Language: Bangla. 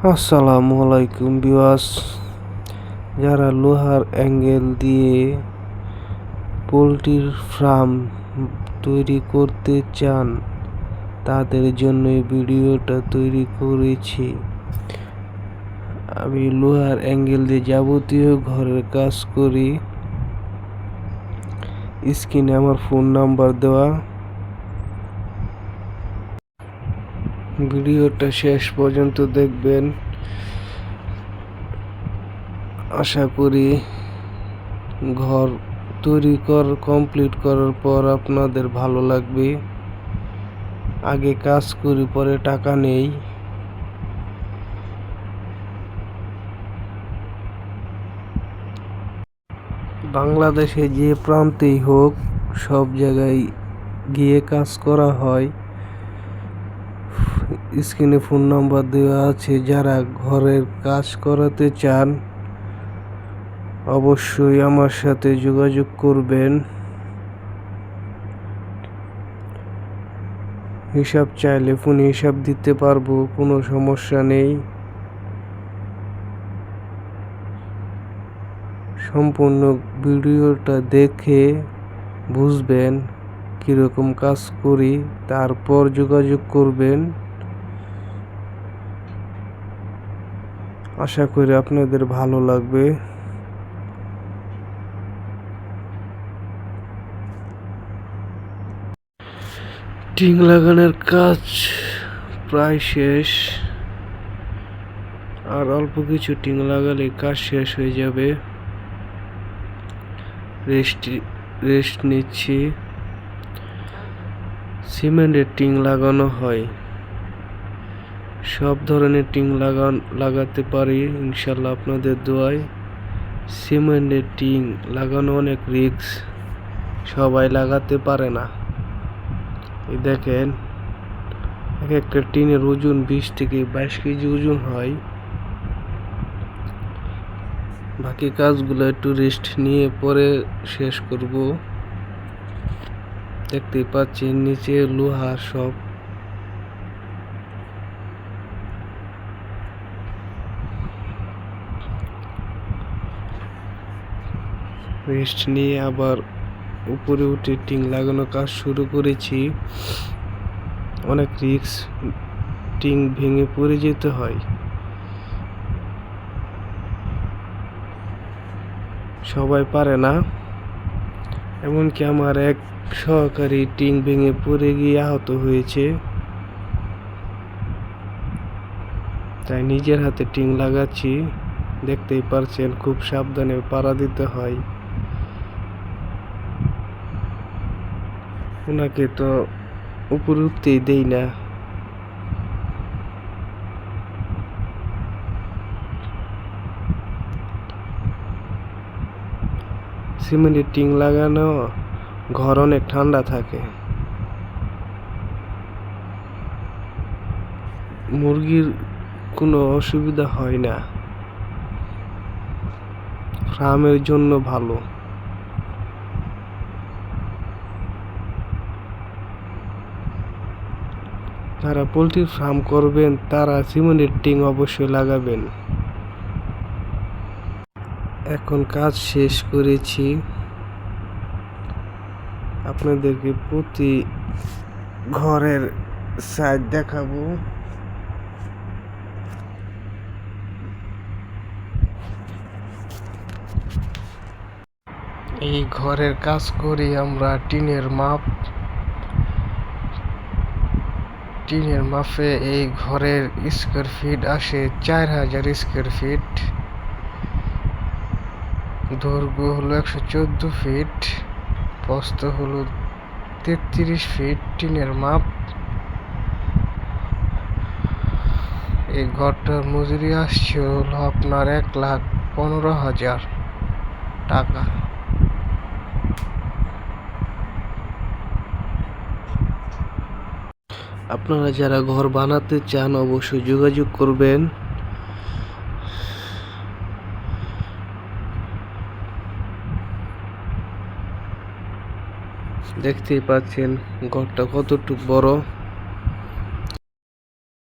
আসসালামু আলাইকুম ভিউয়ার্স, যারা লোহার অ্যাঙ্গেল দিয়ে পোলট্রির ফার্ম তৈরি করতে চান তাদের জন্য এই ভিডিওটা তৈরি করেছি। আমি লোহার অ্যাঙ্গেল দিয়ে যাবতীয় ঘরের কাজ করি। স্ক্রিনে আমার ফোন নাম্বার দেওয়া। ভিডিওটা শেষ পর্যন্ত দেখবেন, আশা করি ঘর তৈরি কমপ্লিট করার পর আপনাদের ভালো লাগবে। আগে কাজ করি, পরে টাকা নেই। বাংলাদেশে যে প্রান্তেই হোক, সব জায়গায় গিয়ে কাজ করা হয়। স্ক্রিনে ফোন নাম্বার দেওয়া আছে। যারা ঘরের কাজ করাতে চান অবশ্যই আমার সাথে যোগাযোগ করবেন। হিসাব চাইলে ফোনে হিসাব দিতে পারবো, কোনো সমস্যা নেই। সম্পূর্ণ ভিডিওটা দেখে বুঝবেন কীরকম কাজ করি, তারপর যোগাযোগ করবেন। আশা করি আপনাদের ভালো লাগবে। টিন লাগানোর কাজ প্রায় শেষ, আর অল্প কিছু টিন লাগালে কাজ শেষ হয়ে যাবে। রেস্ট নিচ্ছি। সিমেন্টের টিন লাগানো হয়, সব ধরনের টিন লাগাতে পারি ইনশাল্লাহ আপনাদের দোয়ায়। সিমেন্টের টিন লাগানো অনেক রিস্ক, সবাই লাগাতে পারে না। এই দেখেন, এক একটা টিনের ওজন 20 থেকে 22 কেজি ওজন হয়। বাকি কাজগুলো একটু রেস্ট নিয়ে পরে শেষ করব। দেখতেই পাচ্ছেন নিচে লোহা সব। রেস্ট নিয়ে আবার উপরে উঠে টিন লাগানো কাজ শুরু করেছি। অনেক রিস্ক, টিন ভেঙে পড়ে যেতে হয়। সবাই পারে না, এমনকি আমার এক সহকারী টিন ভেঙে পড়ে গিয়ে আহত হয়েছে। তাই নিজের হাতে টিন লাগাচ্ছি। দেখতেই পারছেন, খুব সাবধানে পাড়া দিতে হয়। ওনাকে তো উপরে উঠতেই দেই না। সিমেন্টের টিন লাগানো ঘর অনেক ঠান্ডা থাকে। মুরগির কোনো অসুবিধা হয় না, ফার্মের জন্য ভালো। যারা পোলট্রির ফার্ম করবেন তারা সিমেন্টের টিন অবশ্যই লাগাবেন। এখন কাজ শেষ করেছি, আপনাদেরকে প্রতি ঘরের সাইড দেখাবো। এই ঘরের কাজ করি আমরা টিনের মাপে। এই ঘরের স্কোয়ার ফিট আসে 4000 স্কোয়ার ফিট। দৈর্ঘ্য হলো 114 ফিট, প্রস্থ হলো 33 ফিট। টিনের মাপ। এই ঘরটার মজুরি আসছে হলো আপনার 1,15,000 টাকা। আপনারা যারা ঘর বানাতে চান অবশ্যই যোগাযোগ করবেন। দেখতেই পাচ্ছেন ঘরটা কতটুকু বড়।